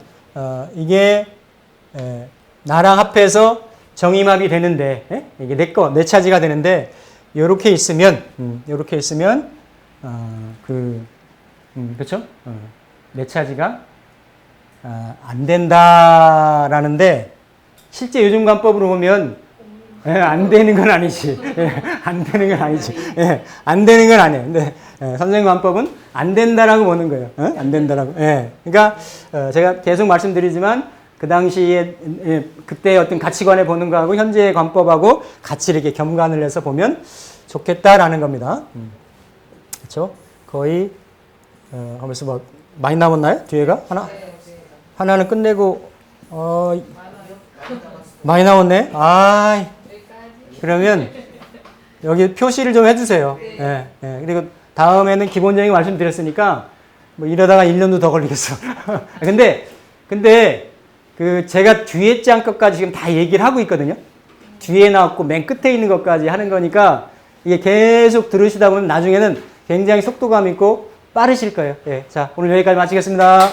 이게 나랑 합해서 정임합이 되는데 이게 내 차지가 되는데 이렇게 있으면 그렇죠? 내 차지가 안 된다라는데 실제 요즘 관법으로 보면 안 되는 건 아니지. 안 되는 건 아니지. 안 되는 건 아니에요. 근데 선생님 관법은 안 된다라고 보는 거예요. 안 된다라고. 그러니까 제가 계속 말씀드리지만 그 당시에 그때 어떤 가치관에 보는 거하고 현재의 관법하고 같이 이렇게 겸관을 해서 보면 좋겠다라는 겁니다. 그렇죠? 거의 하면서 뭐 많이 남았나요? 뒤에가 하나는 끝내고 많이 남았네. 그러면 여기 표시를 좀 해주세요. 그리고 다음에는 기본적인 말씀 드렸으니까 뭐 이러다가 1년도 더 걸리겠어. 근데 제가 뒤에 장 것까지 지금 다 얘기를 하고 있거든요. 뒤에 나왔고 맨 끝에 있는 것까지 하는 거니까 이게 계속 들으시다 보면 나중에는 굉장히 속도감 있고 빠르실 거예요. 자, 오늘 여기까지 마치겠습니다.